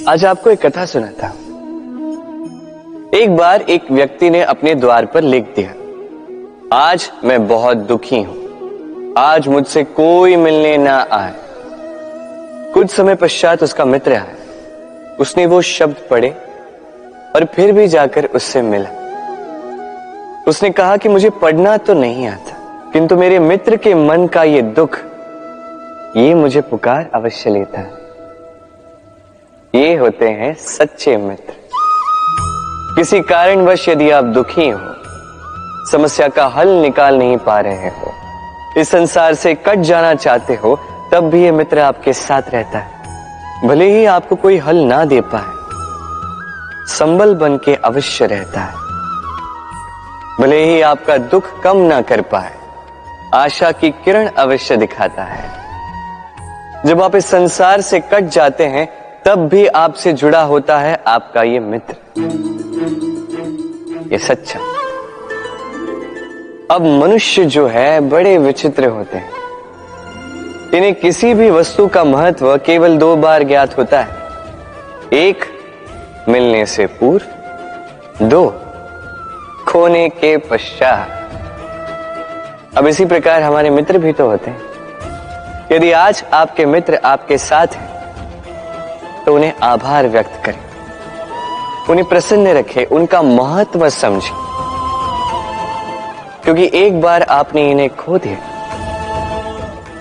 आज आपको एक कथा सुना था। एक बार एक व्यक्ति ने अपने द्वार पर लिख दिया, आज मैं बहुत दुखी हूं, आज मुझसे कोई मिलने ना आए। कुछ समय पश्चात उसका मित्र आया, उसने वो शब्द पढ़े और फिर भी जाकर उससे मिला। उसने कहा कि मुझे पढ़ना तो नहीं आता, किंतु मेरे मित्र के मन का ये दुख, ये मुझे पुकार अवश्य लेता है। ये होते हैं सच्चे मित्र। किसी कारणवश यदि आप दुखी हो, समस्या का हल निकाल नहीं पा रहे हो, इस संसार से कट जाना चाहते हो, तब भी ये मित्र आपके साथ रहता है। भले ही आपको कोई हल ना दे पाए, संबल बन के अवश्य रहता है। भले ही आपका दुख कम ना कर पाए, आशा की किरण अवश्य दिखाता है। जब आप इस संसार से कट जाते हैं, तब भी आपसे जुड़ा होता है आपका ये मित्र, ये सच्चा। अब मनुष्य जो है बड़े विचित्र होते हैं। इन्हें किसी भी वस्तु का महत्व केवल दो बार ज्ञात होता है, एक मिलने से पूर्व, दो खोने के पश्चात। अब इसी प्रकार हमारे मित्र भी तो होते हैं। यदि आज आपके मित्र आपके साथ हैं, तो उन्हें आभार व्यक्त करें, उन्हें प्रसन्न रखें, उनका महत्व समझें, क्योंकि एक बार आपने इन्हें खो दिया,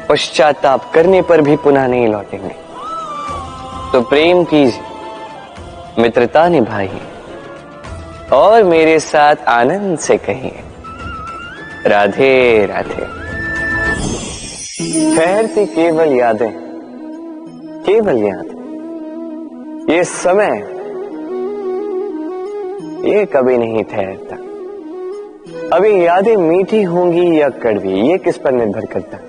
पश्चाताप करने पर भी पुनः नहीं लौटेंगे। तो प्रेम कीजिए, मित्रता निभाइए और मेरे साथ आनंद से कहिए, राधे राधे। ठहरती केवल यादें, केवल यादें। ये समय, ये कभी नहीं ठहरता। अभी यादें मीठी होंगी या कड़वी, ये किस पर निर्भर करता है?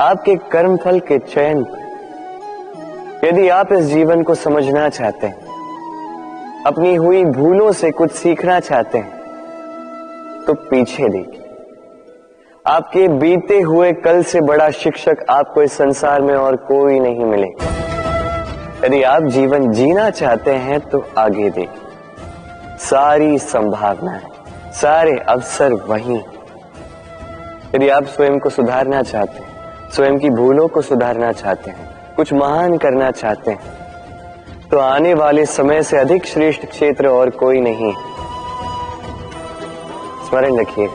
आपके कर्मफल के चयन पर। यदि आप इस जीवन को समझना चाहते हैं, अपनी हुई भूलों से कुछ सीखना चाहते हैं, तो पीछे देखिए। आपके बीते हुए कल से बड़ा शिक्षक आपको इस संसार में और कोई नहीं मिलेगा। यदि आप जीवन जीना चाहते हैं, तो आगे देखिए। सारी संभावनाएं, सारे अवसर वहीं। यदि आप स्वयं को सुधारना चाहते हैं, स्वयं की भूलों को सुधारना चाहते हैं, कुछ महान करना चाहते हैं, तो आने वाले समय से अधिक श्रेष्ठ क्षेत्र और कोई नहीं। स्मरण रखिए,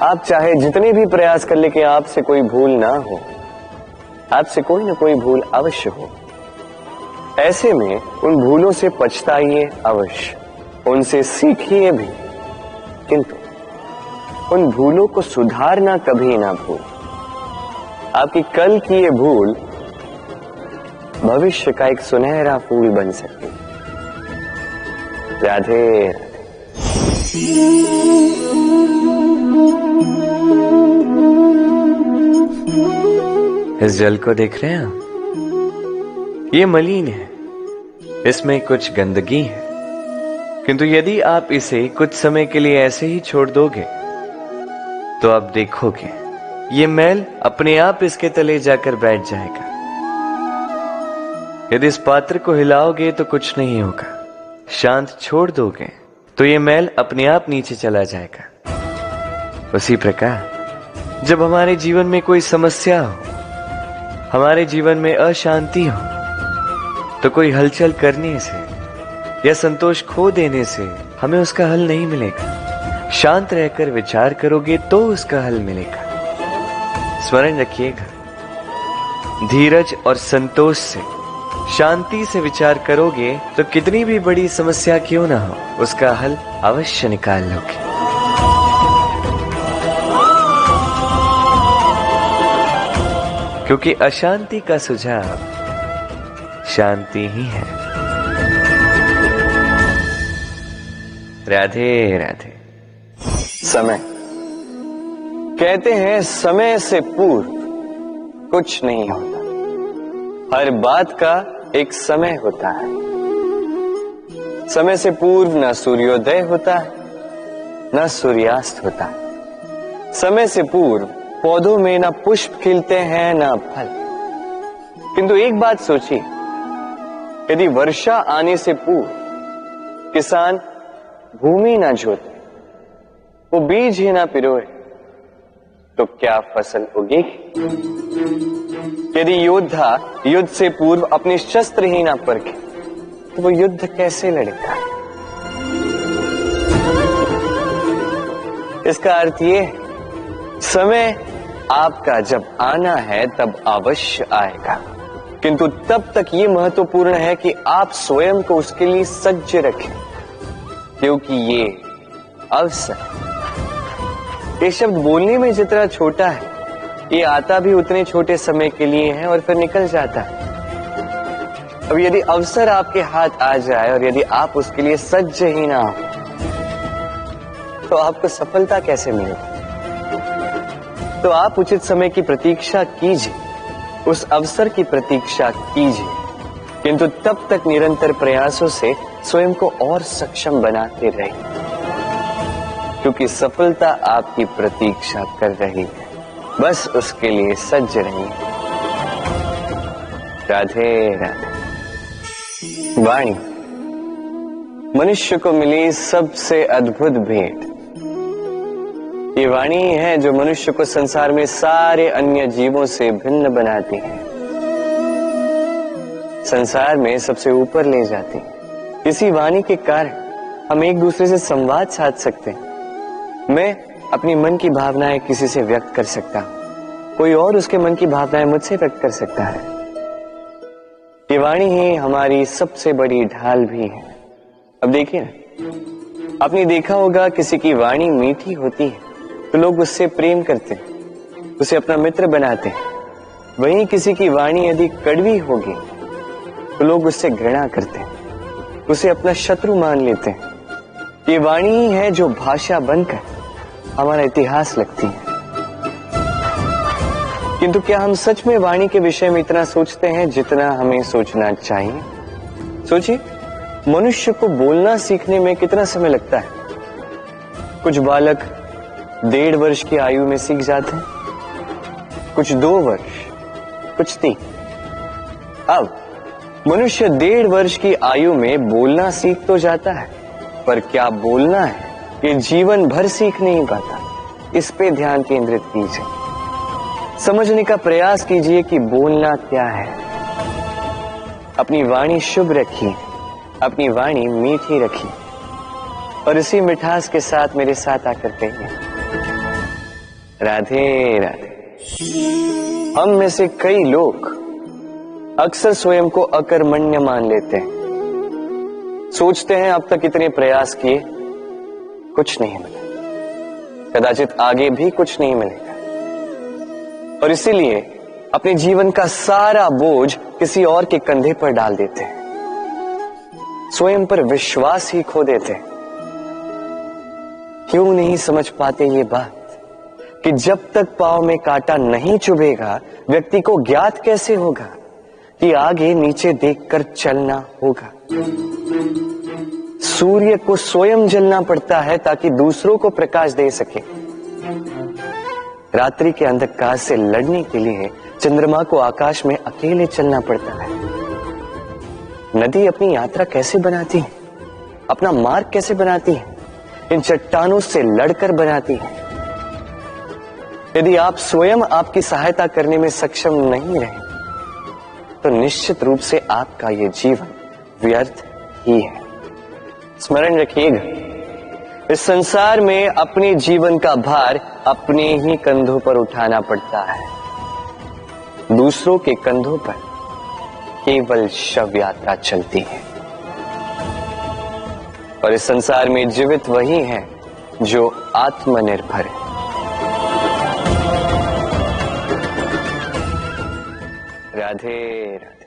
आप चाहे जितने भी प्रयास कर ले कि आपसे कोई भूल ना हो, आपसे कोई ना कोई भूल अवश्य हो। ऐसे में उन भूलों से पछताइए अवश्य, उनसे सीखिए भी, किंतु उन भूलों को सुधारना कभी ना भूल। आपकी कल की ये भूल भविष्य का एक सुनहरा फूल बन सकती है। राधे राधे। इस जल को देख रहे हैं आप? ये मलिन है, इसमें कुछ गंदगी है, किंतु यदि आप इसे कुछ समय के लिए ऐसे ही छोड़ दोगे, तो आप देखोगे ये मैल अपने आप इसके तले जाकर बैठ जाएगा। यदि इस पात्र को हिलाओगे तो कुछ नहीं होगा, शांत छोड़ दोगे तो ये मैल अपने आप नीचे चला जाएगा। उसी प्रकार जब हमारे जीवन में कोई समस्या हो, हमारे जीवन में अशांति हो, तो कोई हलचल करने से या संतोष खो देने से हमें उसका हल नहीं मिलेगा। शांत रहकर विचार करोगे तो उसका हल मिलेगा। स्मरण रखिएगा, धीरज और संतोष से, शांति से विचार करोगे तो कितनी भी बड़ी समस्या क्यों ना हो, उसका हल अवश्य निकाल लोगे। क्योंकि अशांति का सुझाव शांति ही है। राधे राधे। समय, कहते हैं समय से पूर्व कुछ नहीं होता। हर बात का एक समय होता है। समय से पूर्व न सूर्योदय होता है, न सूर्यास्त होता है। समय से पूर्व पौधों में न पुष्प खिलते हैं न फल। किंतु एक बात सोचिए, यदि वर्षा आने से पूर्व किसान भूमि ना जोते, वो बीज ही ना पिरोए, तो क्या फसल उगेगी? यदि योद्धा युद्ध से पूर्व अपने शस्त्र ही ना परखे, तो वो युद्ध कैसे लड़ेगा? इसका अर्थ ये है, समय आपका जब आना है तब अवश्य आएगा, किंतु तब तक ये महत्वपूर्ण है कि आप स्वयं को उसके लिए सज्ज रखें, क्योंकि ये अवसर, ये शब्द बोलने में जितना छोटा है, ये आता भी उतने छोटे समय के लिए है और फिर निकल जाता है। अब यदि अवसर आपके हाथ आ जाए और यदि आप उसके लिए सज्ज ही ना हो, तो आपको सफलता कैसे मिलेगी? तो आप उचित समय की प्रतीक्षा कीजिए, उस अवसर की प्रतीक्षा कीजिए, किंतु तब तक निरंतर प्रयासों से स्वयं को और सक्षम बनाते रहिए, क्योंकि सफलता आपकी प्रतीक्षा कर रही है। बस उसके लिए सज्ज रहिए। राधे राधे। वाणी मनुष्य को मिली सबसे अद्भुत भेंट। ये वाणी है जो मनुष्य को संसार में सारे अन्य जीवों से भिन्न बनाती है, संसार में सबसे ऊपर ले जाती है। इसी वाणी के कारण हम एक दूसरे से संवाद साध सकते हैं। मैं अपनी मन की भावनाएं किसी से व्यक्त कर सकता हूं, कोई और उसके मन की भावनाएं मुझसे व्यक्त कर सकता है। ये वाणी ही हमारी सबसे बड़ी ढाल भी है। अब देखिए ना, आपने देखा होगा किसी की वाणी मीठी होती है तो लोग उससे प्रेम करते हैं, उसे अपना मित्र बनाते हैं। वहीं किसी की वाणी यदि कड़वी होगी तो लोग उससे घृणा करते हैं, उसे अपना शत्रु मान लेते हैं। ये वाणी ही है जो भाषा बनकर हमारा इतिहास लगती है। किंतु क्या हम सच में वाणी के विषय में इतना सोचते हैं जितना हमें सोचना चाहिए? सोचिए, मनुष्य को बोलना सीखने में कितना समय लगता है? कुछ बालक 1.5 वर्ष की आयु में सीख जाते हैं, कुछ 2 वर्ष, कुछ 3। अब मनुष्य 1.5 वर्ष की आयु में बोलना सीख तो जाता है, पर क्या बोलना है ये जीवन भर सीख नहीं पाता। इस पे ध्यान केंद्रित कीजिए, समझने का प्रयास कीजिए कि बोलना क्या है। अपनी वाणी शुभ रखिए, अपनी वाणी मीठी रखिए, और इसी मिठास के साथ मेरे साथ आकर कहिए, राधे राधे। हम में से कई लोग अक्सर स्वयं को अकर्मण्य मान लेते हैं, सोचते हैं अब तक इतने प्रयास किए, कुछ नहीं मिला, कदाचित आगे भी कुछ नहीं मिलेगा, और इसीलिए अपने जीवन का सारा बोझ किसी और के कंधे पर डाल देते हैं, स्वयं पर विश्वास ही खो देते हैं। क्यों नहीं समझ पाते ये बात कि जब तक पांव में कांटा नहीं चुभेगा, व्यक्ति को ज्ञात कैसे होगा कि आगे नीचे देखकर चलना होगा। सूर्य को स्वयं जलना पड़ता है ताकि दूसरों को प्रकाश दे सके। रात्रि के अंधकार से लड़ने के लिए चंद्रमा को आकाश में अकेले चलना पड़ता है। नदी अपनी यात्रा कैसे बनाती है, अपना मार्ग कैसे बनाती है? इन चट्टानों से लड़कर बनाती है। यदि आप स्वयं आपकी सहायता करने में सक्षम नहीं रहे, तो निश्चित रूप से आपका यह जीवन व्यर्थ ही है। स्मरण रखिएगा, इस संसार में अपने जीवन का भार अपने ही कंधों पर उठाना पड़ता है। दूसरों के कंधों पर केवल शव यात्रा चलती है, और इस संसार में जीवित वही है जो आत्मनिर्भर है। राधे राधे।